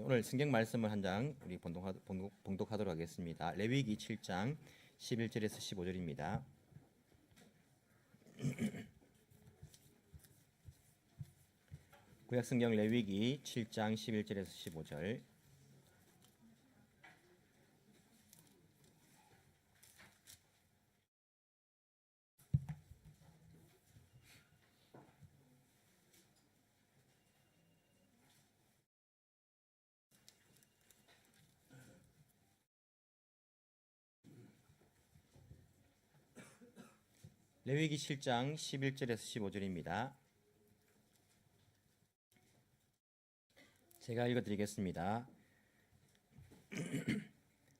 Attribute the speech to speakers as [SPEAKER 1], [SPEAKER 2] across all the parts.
[SPEAKER 1] 오늘 성경 말씀을 한 장 우리 봉독하도록 하겠습니다. 레위기 7장 11절에서 15절입니다. 구약성경 레위기 7장 11절에서 15절. 레위기 7장 11절에서 15절입니다. 제가 읽어드리겠습니다.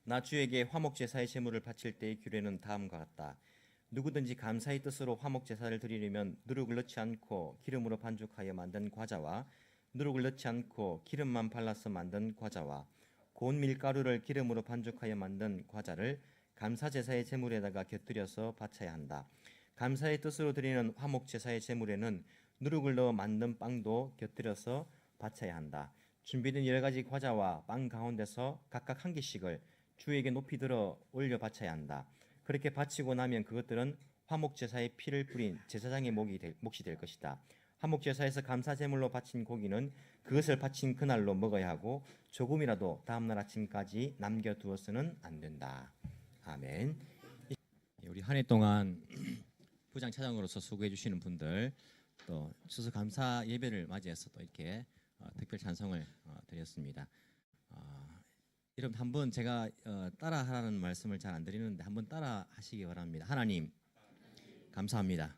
[SPEAKER 1] 나 주에게 화목제사의 제물을 바칠 때의 규례는 다음과 같다. 누구든지 감사의 뜻으로 화목제사를 드리려면 누룩을 넣지 않고 기름으로 반죽하여 만든 과자와 누룩을 넣지 않고 기름만 발라서 만든 과자와 고운 밀가루를 기름으로 반죽하여 만든 과자를 감사제사의 제물에다가 곁들여서 바쳐야 한다. 감사의 뜻으로 드리는 화목제사의 제물에는 누룩을 넣어 만든 빵도 곁들여서 바쳐야 한다. 준비된 여러 가지 과자와 빵 가운데서 각각 한 개씩을 주에게 높이 들어 올려 바쳐야 한다. 그렇게 바치고 나면 그것들은 화목제사의 피를 뿌린 제사장의 몫이 될 것이다. 화목제사에서 감사제물로 바친 고기는 그것을 바친 그날로 먹어야 하고 조금이라도 다음날 아침까지 남겨두어서는 안 된다. 아멘. 우리 한 해 동안 부장 차장으로서 수고해 주시는 분들, 또 추수 감사 예배를 맞이해서 또 이렇게 특별 찬송을 드렸습니다. 여러분 한번 제가 따라하라는 말씀을 잘 안 드리는데 한번 따라 하시기 바랍니다. 하나님 감사합니다.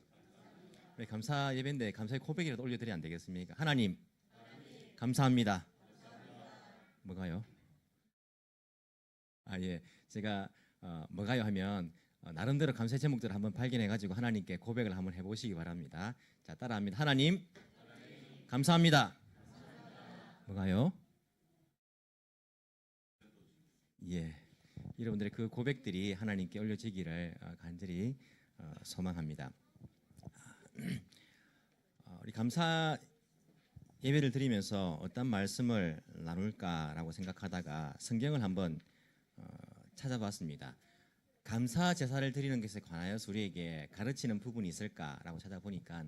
[SPEAKER 1] 우리 감사 예배인데 감사의 고백이라도 올려드리면 안 되겠습니까? 하나님 감사합니다. 뭐가요? 예, 제가 뭐가요 하면 나름대로 감사의 제목들을 한번 발견해가지고 하나님께 고백을 한번 해보시기 바랍니다. 자, 따라합니다. 하나님 감사합니다. 뭐가요? 예, 여러분들의 그 고백들이 하나님께 올려지기를 간절히 소망합니다. 우리 감사 예배를 드리면서 어떤 말씀을 나눌까라고 생각하다가 성경을 한번 찾아봤습니다. 감사 제사를 드리는 것에 관하여서 우리에게 가르치는 부분이 있을까라고 찾아보니까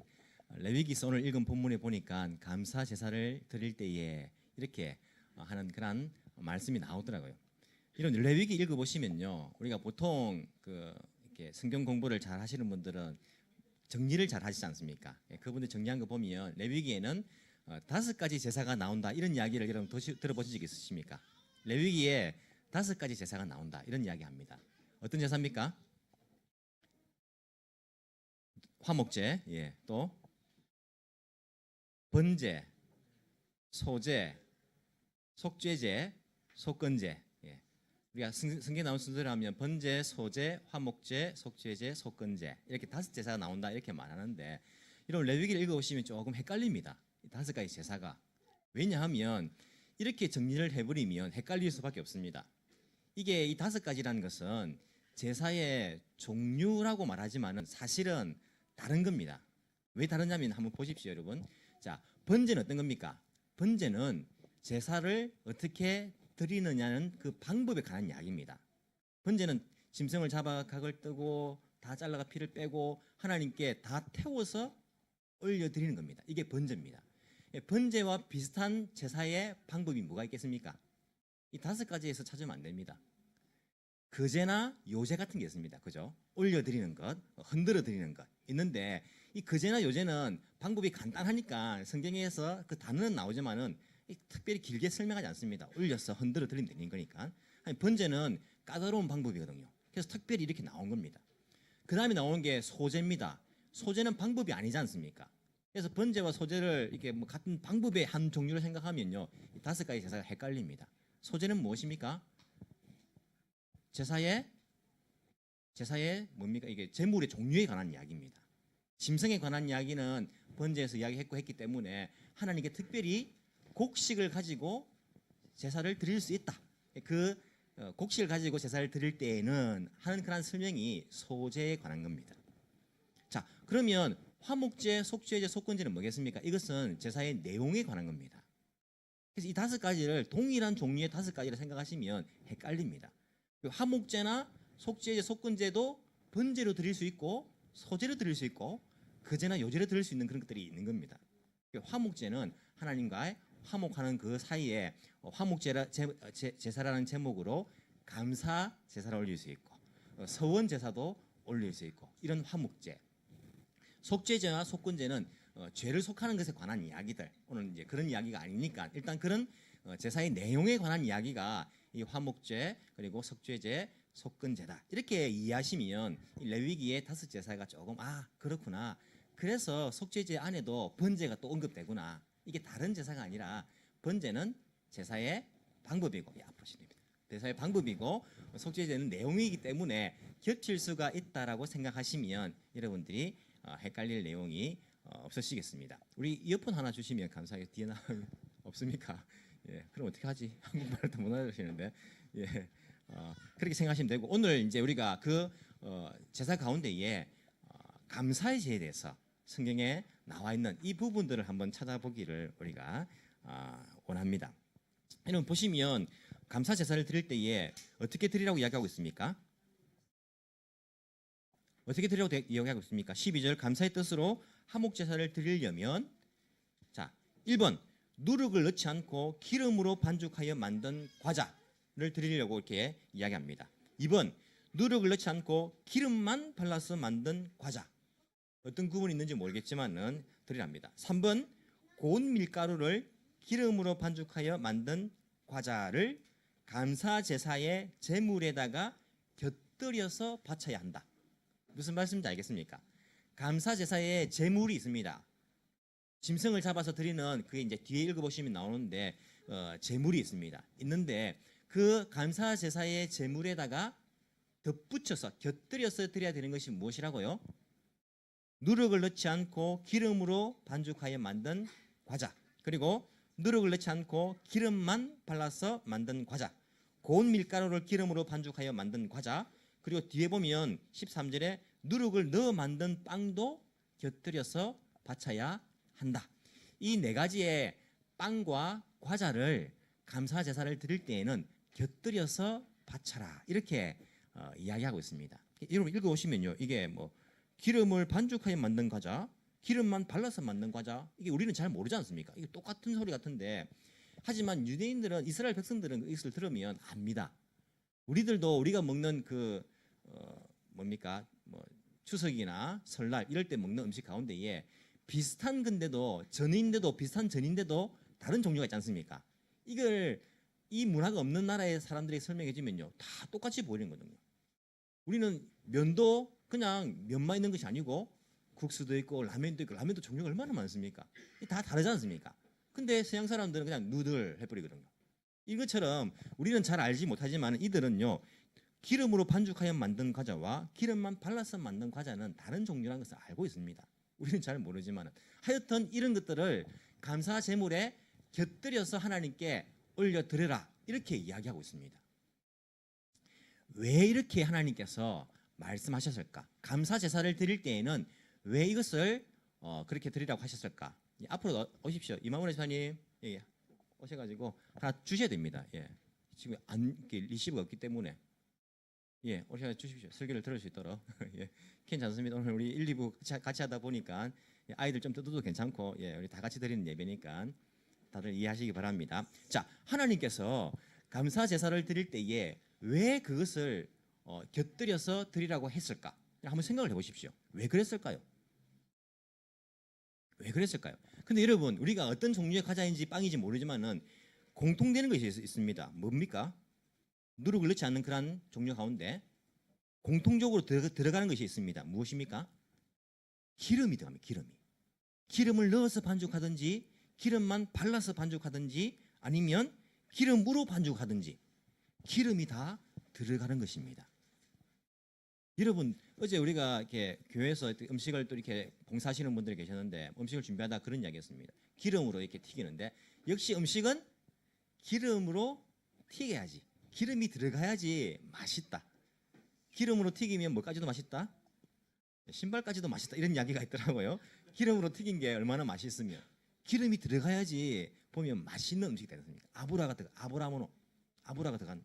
[SPEAKER 1] 레위기서 오늘 읽은 본문에 보니까 감사 제사를 드릴 때에 이렇게 하는 그런 말씀이 나오더라고요. 이런 레위기 읽어보시면요, 우리가 보통 이렇게 성경 공부를 잘 하시는 분들은 정리를 잘 하시지 않습니까? 그분들 정리한 거 보면 레위기에는 5가지 제사가 나온다 이런 이야기를 여러분 들어보신 적 있으십니까? 레위기에 5가지 제사가 나온다 이런 이야기합니다. 어떤 제사입니까? 화목제, 예, 또 번제, 소제, 속죄제, 속건제. 예. 우리가 성경에 나온 순서를 하면 번제, 소제, 화목제, 속죄제, 속건제 이렇게 5제사가 나온다 이렇게 말하는데 이런 레위기를 읽어보시면 조금 헷갈립니다. 이 5가지 제사가. 왜냐하면 이렇게 정리를 해버리면 헷갈릴 수밖에 없습니다. 이게 이 5가지라는 것은 제사의 종류라고 말하지만은 사실은 다른 겁니다. 왜 다르냐면 한번 보십시오, 여러분. 자, 번제는 어떤 겁니까? 번제는 제사를 어떻게 드리느냐는 그 방법에 관한 이야기입니다. 번제는 짐승을 잡아 각을 뜨고 다 잘라가 피를 빼고 하나님께 다 태워서 올려드리는 겁니다. 이게 번제입니다. 번제와 비슷한 제사의 방법이 뭐가 있겠습니까? 이 5가지에서 찾으면 안 됩니다. 거제나 요제 같은 게 있습니다. 그죠? 올려드리는 것, 흔들어 드리는 것 있는데 이 거제나 요제는 방법이 간단하니까 성경에서 그 단어는 나오지만은 특별히 길게 설명하지 않습니다. 올려서 흔들어 드리면 되는 거니까. 번제는 까다로운 방법이거든요. 그래서 특별히 이렇게 나온 겁니다. 그 다음에 나오는 게 소제입니다. 소제는 방법이 아니지 않습니까? 그래서 번제와 소제를 이렇게 뭐 같은 방법의 한 종류로 생각하면요, 이 5가지 제사가 헷갈립니다. 소제는 무엇입니까? 제사의 뭡니까? 이게 제물의 종류에 관한 이야기입니다. 짐승에 관한 이야기는 번제에서 이야기했고 했기 때문에 하나님께 특별히 곡식을 가지고 제사를 드릴 수 있다. 그 곡식을 가지고 제사를 드릴 때에는 하는 그런 설명이 소제에 관한 겁니다. 자, 그러면 화목제, 속죄제, 속건제는 뭐겠습니까? 이것은 제사의 내용에 관한 겁니다. 그래서 이 5가지를 동일한 종류의 5가지를 생각하시면 헷갈립니다. 화목제나 속죄제, 속건제도 번제로 드릴 수 있고 소제로 드릴 수 있고 거제나 요제로 드릴 수 있는 그런 것들이 있는 겁니다. 화목제는 하나님과의 화목하는 그 사이에 제사라는 제목으로 감사 제사를 올릴 수 있고 서원 제사도 올릴 수 있고 이런 화목제. 속죄제와 속건제는 죄를 속하는 것에 관한 이야기들. 오늘 이제 그런 이야기가 아니니까 일단 그런 제사의 내용에 관한 이야기가 이 화목제 그리고 속죄제, 속건제다. 이렇게 이해하시면 레위기의 5제사가 조금 그렇구나. 그래서 속죄제 안에도 번제가 또 언급되구나. 이게 다른 제사가 아니라 번제는 제사의 방법이고 앞으로 진입니다. 제사의 방법이고 속죄제는 내용이기 때문에 겹칠 수가 있다라고 생각하시면 여러분들이 헷갈릴 내용이 없으시겠습니다. 우리 이어폰 하나 주시면 감사하게. 뒤에 나 없습니까? 예, 그럼 어떻게 하지? 한국말을 못 알아듣시는데 예, 그렇게 생각하시면 되고 오늘 이제 우리가 그 제사 가운데에 감사의 제에 대해서 성경에 나와 있는 이 부분들을 한번 찾아보기를 우리가 원합니다. 여러분 보시면 감사 제사를 드릴 때에 어떻게 드리라고 이야기하고 있습니까? 어떻게 드리라고 이야기하고 있습니까? 12절 감사의 뜻으로 화목 제사를 드리려면 자 1번 누룩을 넣지 않고 기름으로 반죽하여 만든 과자를 드리려고 이렇게 이야기합니다. 2번 누룩을 넣지 않고 기름만 발라서 만든 과자. 어떤 구분이 있는지 모르겠지만은 드리랍니다. 3번 고운 밀가루를 기름으로 반죽하여 만든 과자를 감사 제사의 제물에다가 곁들여서 바쳐야 한다. 무슨 말씀인지 알겠습니까? 감사 제사에 제물이 있습니다. 짐승을 잡아서 드리는 그게 이제 뒤에 읽어보시면 나오는데 제물이 있습니다. 있는데 그 감사 제사의 제물에다가 덧붙여서 곁들여서 드려야 되는 것이 무엇이라고요? 누룩을 넣지 않고 기름으로 반죽하여 만든 과자. 그리고 누룩을 넣지 않고 기름만 발라서 만든 과자. 고운 밀가루를 기름으로 반죽하여 만든 과자. 그리고 뒤에 보면 13절에 누룩을 넣어 만든 빵도 곁들여서 바쳐야 한다. 이 4가지의 빵과 과자를 감사 제사를 드릴 때에는 곁들여서 바쳐라. 이렇게 이야기하고 있습니다. 여러분 읽어보시면요. 이게 뭐 기름을 반죽하여 만든 과자, 기름만 발라서 만든 과자. 이게 우리는 잘 모르지 않습니까? 이게 똑같은 소리 같은데 하지만 유대인들은 이스라엘 백성들은 이것을 들으면 압니다. 우리들도 우리가 먹는 그 뭡니까? 뭐 추석이나 설날 이럴 때 먹는 음식 가운데에 비슷한 건데도 전인데도 비슷한 전인데도 다른 종류가 있지 않습니까? 이걸 이 문화가 없는 나라의 사람들이 설명해 주면요. 다 똑같이 보이는 거거든요. 우리는 면도 그냥 면만 있는 것이 아니고 국수도 있고 라면도 있고 라면도 종류가 얼마나 많습니까? 다 다르지 않습니까? 근데 서양 사람들은 그냥 누들 해버리거든요. 이것처럼 우리는 잘 알지 못하지만 이들은요. 기름으로 반죽하여 만든 과자와 기름만 발라서 만든 과자는 다른 종류라는 것을 알고 있습니다. 우리는 잘 모르지만 하여튼 이런 것들을 감사 제물에 곁들여서 하나님께 올려드려라 이렇게 이야기하고 있습니다. 왜 이렇게 하나님께서 말씀하셨을까? 감사 제사를 드릴 때에는 왜 이것을 그렇게 드리라고 하셨을까? 앞으로 오십시오. 이만원 회사님 오셔가지고 하나 주셔야 됩니다. 지금 리시브가 없기 때문에 오셔 주십시오. 설교를 들을 수 있도록. 괜찮습니다. 오늘 우리 1, 2부 같이 하다 보니까 아이들 좀 뜯어도 괜찮고 우리 다 같이 드리는 예배니까 다들 이해하시기 바랍니다. 자, 하나님께서 감사 제사를 드릴 때에 왜 그것을 곁들여서 드리라고 했을까? 한번 생각을 해보십시오. 왜 그랬을까요? 왜 그랬을까요? 근데 여러분 우리가 어떤 종류의 과자인지 빵인지 모르지만은 공통되는 것이 있습니다. 뭡니까? 누룩을 넣지 않는 그런 종류 가운데 공통적으로 들어가는 것이 있습니다. 무엇입니까? 기름이 들어갑니다. 기름을 넣어서 반죽하든지 기름만 발라서 반죽하든지 아니면 기름으로 반죽하든지 기름이 다 들어가는 것입니다. 여러분 어제 우리가 이렇게 교회에서 음식을 또 이렇게 봉사하시는 분들이 계셨는데 음식을 준비하다 그런 이야기했습니다. 기름으로 이렇게 튀기는데 역시 음식은 기름으로 튀겨야지. 기름이 들어가야지 맛있다. 기름으로 튀기면 뭐까지도 맛있다? 신발까지도 맛있다. 이런 이야기가 있더라고요. 기름으로 튀긴 게 얼마나 맛있으면. 기름이 들어가야지 보면 맛있는 음식이 되지 않습니까? 아보라가 들어간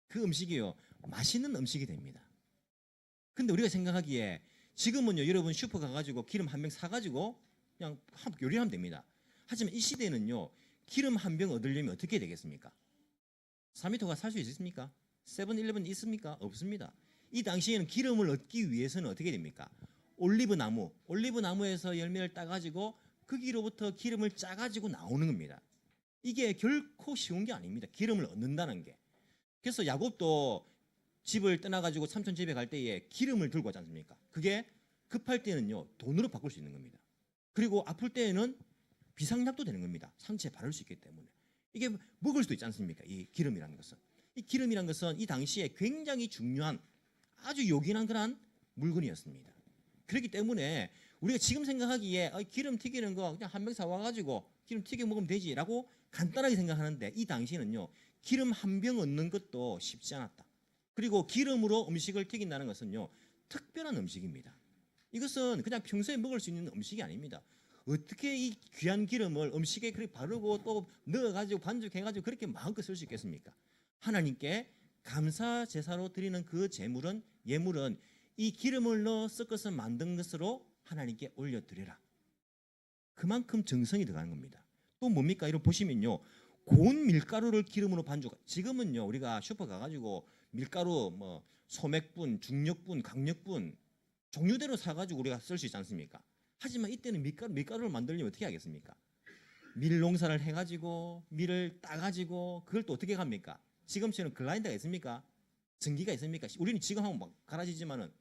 [SPEAKER 1] 그 음식이요, 맛있는 음식이 됩니다. 근데 우리가 생각하기에 지금은요, 여러분 슈퍼 가가지고 기름 한 병 사가지고 그냥 요리하면 됩니다. 하지만 이 시대는요, 기름 한 병 얻으려면 어떻게 되겠습니까? 4미터가 살 수 있습니까? 세븐일레븐 있습니까? 없습니다. 이 당시에는 기름을 얻기 위해서는 어떻게 됩니까? 올리브나무에서 열매를 따가지고 거기로부터 기름을 짜가지고 나오는 겁니다. 이게 결코 쉬운 게 아닙니다. 기름을 얻는다는 게. 그래서 야곱도 집을 떠나가지고 삼촌 집에 갈 때에 기름을 들고 왔지 않습니까? 그게 급할 때는요, 돈으로 바꿀 수 있는 겁니다. 그리고 아플 때에는 비상약도 되는 겁니다. 상처에 바를 수 있기 때문에. 이게 먹을 수도 있지 않습니까? 이 기름이라는 것은. 이 기름이라는 것은 이 당시에 굉장히 중요한 아주 요긴한 그런 물건이었습니다. 그렇기 때문에 우리가 지금 생각하기에 기름 튀기는 거 그냥 한 병 사와가지고 기름 튀겨 먹으면 되지라고 간단하게 생각하는데, 이 당시에는요, 기름 한 병 얻는 것도 쉽지 않았다. 그리고 기름으로 음식을 튀긴다는 것은요, 특별한 음식입니다. 이것은 그냥 평소에 먹을 수 있는 음식이 아닙니다. 어떻게 이 귀한 기름을 음식에 그렇게 바르고 또 넣어가지고 반죽해가지고 그렇게 마음껏 쓸 수 있겠습니까? 하나님께 감사 제사로 드리는 그 예물은 이 기름을 넣어 섞어서 만든 것으로 하나님께 올려드려라. 그만큼 정성이 들어가는 겁니다. 또 뭡니까? 이런 보시면요, 고운 밀가루를 기름으로 지금은요, 우리가 슈퍼 가가지고 밀가루 뭐 소맥분, 중력분, 강력분 종류대로 사가지고 우리가 쓸 수 있지 않습니까? 하지만 이때는 밀가루를 만들려면 어떻게 하겠습니까? 밀 농사를 해가지고 밀을 따가지고 그걸 또 어떻게 합니까? 지금처럼 글라인더가 있습니까? 전기가 있습니까? 우리는 지금 하면 막 갈아지지만은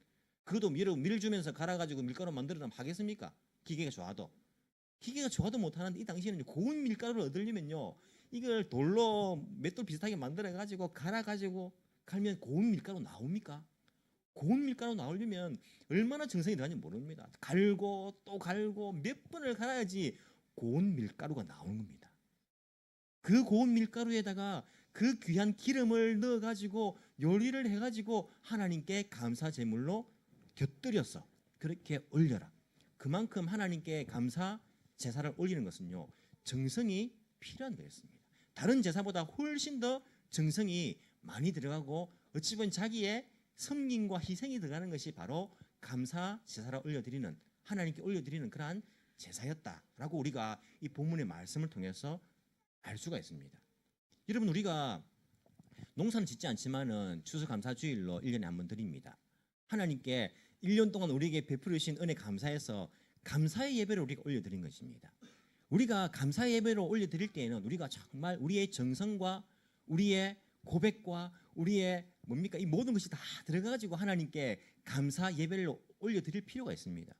[SPEAKER 1] 그것도 밀을 주면서 갈아가지고 밀가루 만들어면 하겠습니까? 기계가 좋아도 못하는데, 이 당시에는 고운 밀가루를 얻으려면요, 이걸 돌로 맷돌 비슷하게 만들어가지고 갈아가지고 갈면 고운 밀가루 나옵니까? 고운 밀가루 나오려면 얼마나 정성이 들어가는지 모릅니다. 갈고 또 갈고 몇 번을 갈아야지 고운 밀가루가 나오는 겁니다. 그 고운 밀가루에다가 그 귀한 기름을 넣어가지고 요리를 해가지고 하나님께 감사 제물로 곁들여서 그렇게 올려라. 그만큼 하나님께 감사 제사를 올리는 것은요, 정성이 필요한 거였습니다. 다른 제사보다 훨씬 더 정성이 많이 들어가고 어찌 보면 자기의 섬김과 희생이 들어가는 것이 바로 감사 제사를 올려드리는, 하나님께 올려드리는 그러한 제사였다라고 우리가 이 본문의 말씀을 통해서 알 수가 있습니다. 여러분, 우리가 농사는 짓지 않지만은 추수감사주일로 1년에 한 번 드립니다. 하나님께 1년 동안 우리에게 베풀어 주신 은혜 감사해서 감사의 예배를 우리가 올려드린 것입니다. 우리가 감사의 예배를 올려드릴 때에는 우리가 정말 우리의 정성과 우리의 고백과 우리의 이 모든 것이 다 들어가가지고 하나님께 감사 예배를 올려드릴 필요가 있습니다.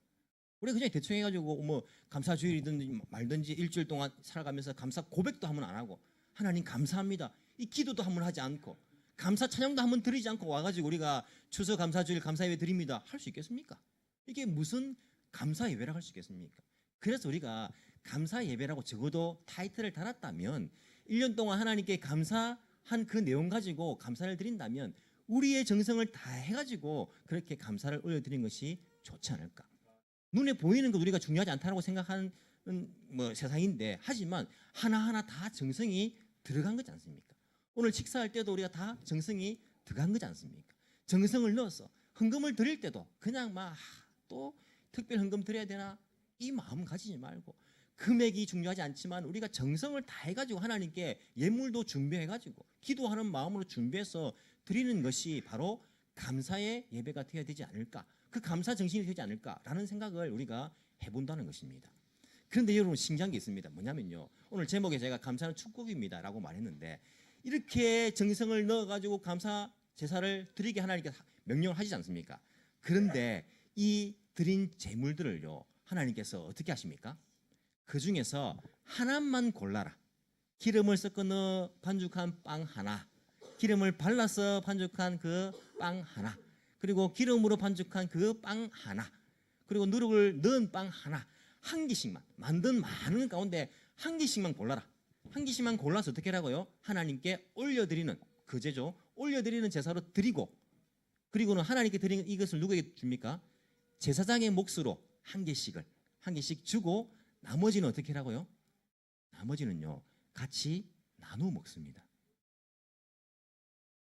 [SPEAKER 1] 우리가 그냥 대충 해가지고 뭐 감사주일이든지 말든지 일주일 동안 살아가면서 감사 고백도 한번 안 하고, 하나님 감사합니다, 이 기도도 한번 하지 않고, 감사 찬양도 한번 드리지 않고 와가지고 우리가 추수 감사주일 감사예배 드립니다 할 수 있겠습니까? 이게 무슨 감사 예배라고 할 수 있겠습니까? 그래서 우리가 감사 예배라고 적어도 타이틀을 달았다면, 1년 동안 하나님께 감사한 그 내용 가지고 감사를 드린다면 우리의 정성을 다 해가지고 그렇게 감사를 올려드리는 것이 좋지 않을까. 눈에 보이는 것 우리가 중요하지 않다고 생각하는 세상인데, 하지만 하나하나 다 정성이 들어간 거지 않습니까? 오늘 식사할 때도 우리가 다 정성이 들어간 거지 않습니까? 정성을 넣어서 헌금을 드릴 때도 그냥 또 특별 헌금 드려야 되나 이 마음 가지지 말고, 금액이 중요하지 않지만 우리가 정성을 다 해가지고 하나님께 예물도 준비해가지고 기도하는 마음으로 준비해서 드리는 것이 바로 감사의 예배가 되어야 되지 않을까, 그 감사 정신이 되지 않을까라는 생각을 우리가 해본다는 것입니다. 그런데 여러분, 신기한 게 있습니다. 뭐냐면요, 오늘 제목에 제가 감사는 축복입니다 라고 말했는데, 이렇게 정성을 넣어가지고 감사 제사를 드리게 하나님께 명령을 하시지 않습니까? 그런데 이 드린 제물들을요, 하나님께서 어떻게 하십니까? 그 중에서 하나만 골라라. 기름을 섞어 넣어 반죽한 빵 하나, 기름을 발라서 반죽한 그 빵 하나, 그리고 기름으로 반죽한 그 빵 하나, 그리고 누룩을 넣은 빵 하나, 한 개씩만, 만든 많은 가운데 한 개씩만 골라라. 한 개씩만 골라서 어떻게 하라고요? 하나님께 올려드리는 그 제죠. 올려드리는 제사로 드리고, 그리고는 하나님께 드리는 이것을 누구에게 줍니까? 제사장의 몫으로 한 개씩 주고, 나머지는 어떻게 하라고요? 나머지는요 같이 나누어 먹습니다.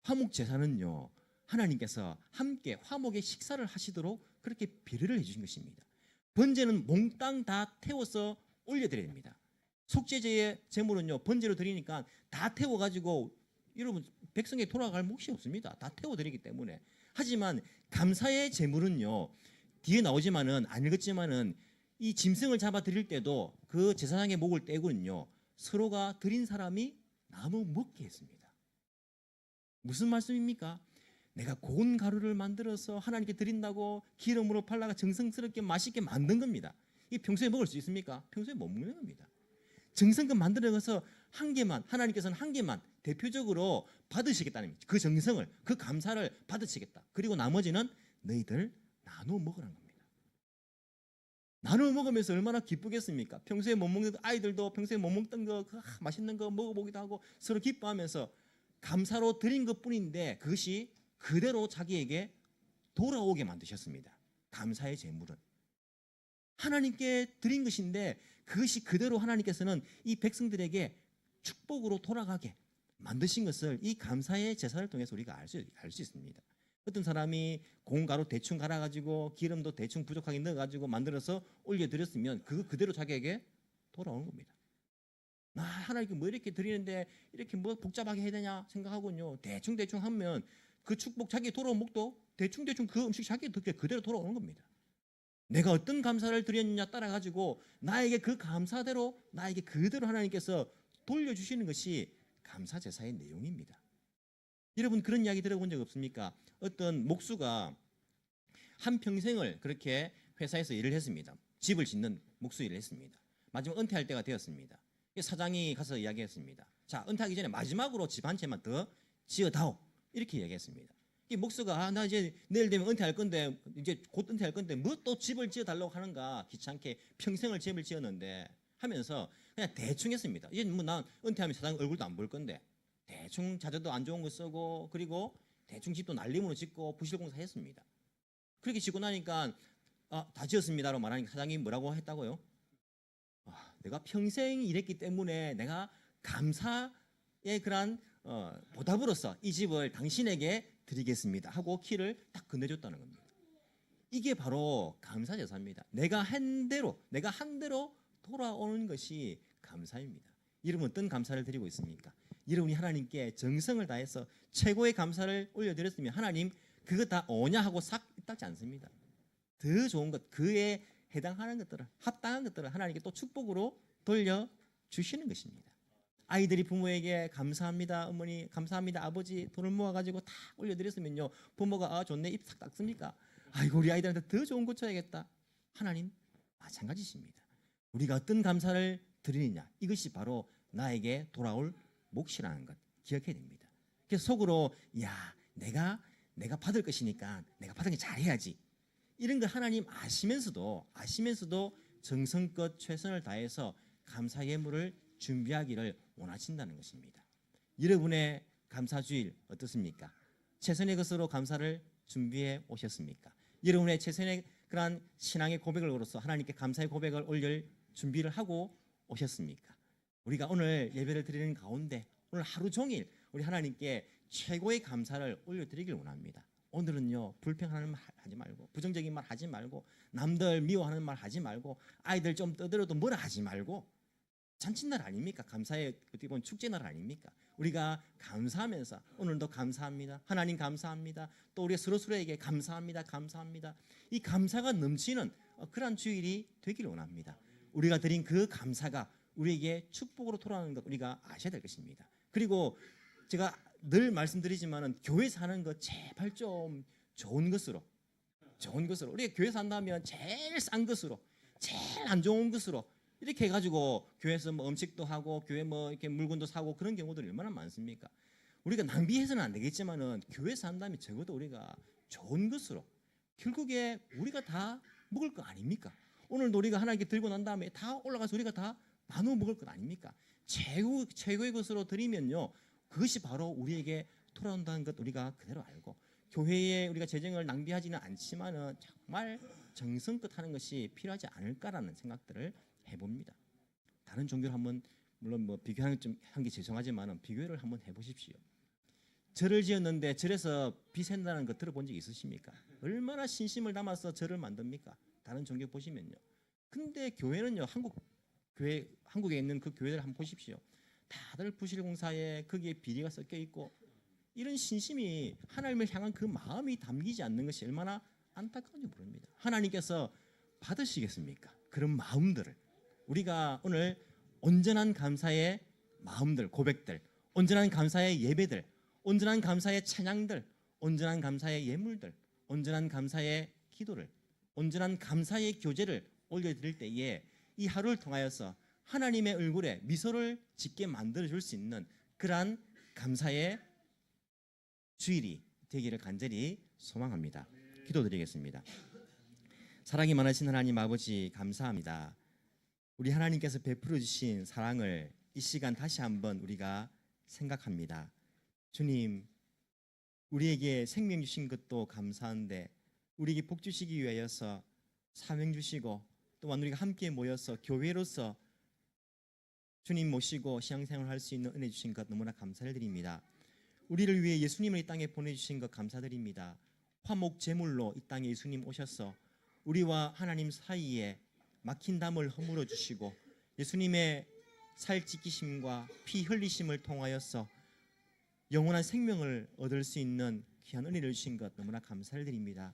[SPEAKER 1] 화목 제사는요 하나님께서 함께 화목의 식사를 하시도록 그렇게 배려를 해주신 것입니다. 번제는 몽땅 다 태워서 올려드려야 됩니다. 속죄제의 제물은요 번제로 드리니까 다 태워가지고 여러분 백성에게 돌아갈 몫이 없습니다. 다 태워드리기 때문에. 하지만 감사의 제물은요 뒤에 나오지만은 안 읽었지만은 이 짐승을 잡아 드릴 때도 그 제사장의 목을 떼고는요 서로가 드린 사람이 나눠 먹게 했습니다. 무슨 말씀입니까? 내가 고운 가루를 만들어서 하나님께 드린다고 기름으로 발라가 정성스럽게 맛있게 만든 겁니다. 이 평소에 먹을 수 있습니까? 평소에 못 먹는 겁니다. 정성껏 만들어서 한 개만, 하나님께서는 한 개만 대표적으로 받으시겠다는 겁니다. 그 정성을, 그 감사를 받으시겠다. 그리고 나머지는 너희들 나눠 먹으라는 겁니다. 나눠 먹으면서 얼마나 기쁘겠습니까? 평소에 못 먹는 아이들도 평소에 못 먹던 거 맛있는 거 먹어보기도 하고 서로 기뻐하면서 감사로 드린 것뿐인데 그것이 그대로 자기에게 돌아오게 만드셨습니다. 감사의 제물은 하나님께 드린 것인데 그것이 그대로 하나님께서는 이 백성들에게 축복으로 돌아가게 만드신 것을 이 감사의 제사를 통해서 우리가 알 수 있습니다. 어떤 사람이 고운 가루 대충 갈아가지고 기름도 대충 부족하게 넣어가지고 만들어서 올려드렸으면 그거 그대로 자기에게 돌아오는 겁니다. 하나님께 뭐 이렇게 드리는데 이렇게 뭐 복잡하게 해야 되냐 생각하군요. 대충 하면 그 축복 자기 돌아온 목도 대충 그 음식 자기 그대로 돌아오는 겁니다. 내가 어떤 감사를 드렸느냐 따라 가지고 나에게 그 감사대로 나에게 그대로 하나님께서 돌려주시는 것이 감사 제사의 내용입니다. 여러분 그런 이야기 들어본 적 없습니까? 어떤 목수가 한 평생을 그렇게 회사에서 일을 했습니다. 집을 짓는 목수 일을 했습니다. 마지막 은퇴할 때가 되었습니다. 사장이 가서 이야기했습니다. 자, 은퇴하기 전에 마지막으로 집 한 채만 더 지어다오. 이렇게 이야기했습니다. 이 목수가 나 이제 내일 되면 은퇴할 건데 이제 곧 은퇴할 건데 뭐 또 집을 지어달라고 하는가 귀찮게 평생을 집을 지었는데 하면서 그냥 대충 했습니다. 이제 뭐 난 은퇴하면 사장 얼굴도 안 볼 건데 대충 자재도 안 좋은 거 쓰고 그리고 대충 집도 날림으로 짓고 부실공사 했습니다. 그렇게 짓고 나니까 다 지었습니다라고 말하니까 사장이 뭐라고 했다고요? 내가 평생 일했기 때문에 내가 감사의 그런 보답으로서 이 집을 당신에게 드리겠습니다 하고 키를 딱 건네줬다는 겁니다. 이게 바로 감사제사입니다. 내가 한 대로 돌아오는 것이 감사입니다. 여러분 어떤 감사를 드리고 있습니까? 여러분이 하나님께 정성을 다해서 최고의 감사를 올려드렸으면 하나님 그거 다 오냐 하고 싹 닦지 않습니다. 더 좋은 것, 그에 해당하는 것들을 합당한 것들을 하나님께 또 축복으로 돌려주시는 것입니다. 아이들이 부모에게 감사합니다 어머니, 감사합니다 아버지 돈을 모아가지고 다 올려드렸으면요 부모가 좋네 입 싹 닦습니까? 아이고 우리 아이들한테 더 좋은 거 줘야겠다. 하나님 마찬가지십니다. 우리가 어떤 감사를 드리느냐 이것이 바로 나에게 돌아올 몫이라는 것 기억해야 됩니다. 그래서 속으로 내가 받을 것이니까 내가 받은 게 잘해야지 이런 걸 하나님 아시면서도 정성껏 최선을 다해서 감사 예물을 준비하기를 원하신다는 것입니다. 여러분의 감사주일 어떻습니까? 최선의 것으로 감사를 준비해 오셨습니까? 여러분의 최선의 그러한 신앙의 고백을 걸어서 하나님께 감사의 고백을 올릴 준비를 하고 오셨습니까? 우리가 오늘 예배를 드리는 가운데 오늘 하루 종일 우리 하나님께 최고의 감사를 올려드리길 원합니다. 오늘은요 불평하는 말 하지 말고 부정적인 말 하지 말고 남들 미워하는 말 하지 말고 아이들 좀 떠들어도 뭐라 하지 말고 잔칫날 아닙니까? 감사의 어떻게 보면 축제날 아닙니까? 우리가 감사하면서 오늘도 감사합니다. 하나님 감사합니다. 또 우리 서로에게 감사합니다. 이 감사가 넘치는 그러한 주일이 되기를 원합니다. 우리가 드린 그 감사가 우리에게 축복으로 돌아오는 것 우리가 아셔야 될 것입니다. 그리고 제가 늘 말씀드리지만은 교회에서 하는 것 제발 좀 좋은 것으로 우리가 교회에서 한다면 제일 싼 것으로 제일 안 좋은 것으로 이렇게 해가지고 교회에서 뭐 음식도 하고 교회 뭐 이렇게 물건도 사고 그런 경우들이 얼마나 많습니까? 우리가 낭비해서는 안 되겠지만은 교회에서 한다면 적어도 우리가 좋은 것으로 결국에 우리가 다 먹을 거 아닙니까? 오늘도 우리가 하나님께 들고 난 다음에 다 올라가서 우리가 다 나눠 먹을 것 아닙니까? 최고의 것으로 드리면요 그것이 바로 우리에게 돌아온다는 것 우리가 그대로 알고 교회에 우리가 재정을 낭비하지는 않지만은 정말 정성껏 하는 것이 필요하지 않을까라는 생각들을 해봅니다. 다른 종교를 한번 물론 뭐 비교하는 좀 한 게 죄송하지만은 비교를 한번 해보십시오. 절을 지었는데 절에서 비 샌다는 거 들어본 적 있으십니까? 얼마나 신심을 담아서 절을 만듭니까? 다른 종교 보시면요. 근데 교회는요, 한국에 있는 그 교회들 한번 보십시오. 다들 부실공사에 거기에 비리가 섞여 있고, 이런 신심이 하나님을 향한 그 마음이 담기지 않는 것이 얼마나 안타까운지 모릅니다. 하나님께서 받으시겠습니까? 그런 마음들을. 우리가 오늘 온전한 감사의 마음들, 고백들, 온전한 감사의 예배들, 온전한 감사의 찬양들, 온전한 감사의 예물들, 온전한 감사의 기도를, 온전한 감사의 교제를 올려드릴 때에 이 하루를 통하여서 하나님의 얼굴에 미소를 짓게 만들어줄 수 있는 그러한 감사의 주일이 되기를 간절히 소망합니다. 기도드리겠습니다. 사랑이 많으신 하나님 아버지, 감사합니다. 우리 하나님께서 베풀어 주신 사랑을 이 시간 다시 한번 우리가 생각합니다. 주님, 우리에게 생명 주신 것도 감사한데 우리에게 복 주시기 위하여서 사명 주시고, 또한 우리가 함께 모여서 교회로서 주님 모시고 신앙생활을 할 수 있는 은혜 주신 것 너무나 감사를 드립니다. 우리를 위해 예수님을 이 땅에 보내주신 것 감사드립니다. 화목 제물로 이 땅에 예수님 오셔서 우리와 하나님 사이에 막힌 담을 허물어 주시고, 예수님의 살 찢기심과 피 흘리심을 통하여서 영원한 생명을 얻을 수 있는 귀한 은혜를 주신 것 너무나 감사를 드립니다.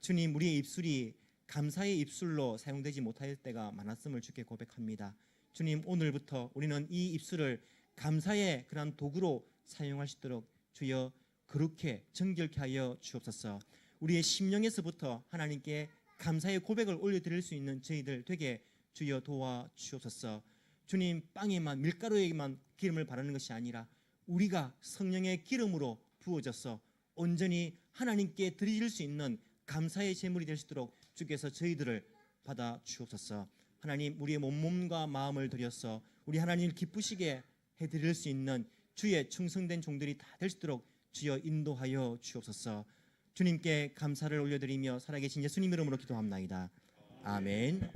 [SPEAKER 1] 주님, 우리의 입술이 감사의 입술로 사용되지 못할 때가 많았음을 주께 고백합니다. 주님, 오늘부터 우리는 이 입술을 감사의 그런 도구로 사용할 수 있도록 주여 거룩해 정결케 하여 주옵소서. 우리의 심령에서부터 하나님께 감사의 고백을 올려드릴 수 있는 저희들 되게 주여 도와주옵소서. 주님, 빵에만 밀가루에만 기름을 바르는 것이 아니라 우리가 성령의 기름으로 부어져서 온전히 하나님께 드릴 수 있는 감사의 제물이 될 수 있도록 주께서 저희들을 받아 주옵소서. 하나님, 우리의 몸과 마음을 들여서 우리 하나님을 기쁘시게 해드릴 수 있는 주의 충성된 종들이 다 될 수 있도록 주여 인도하여 주옵소서. 주님께 감사를 올려드리며 살아계신 예수님 이름으로 기도합나이다. 아멘.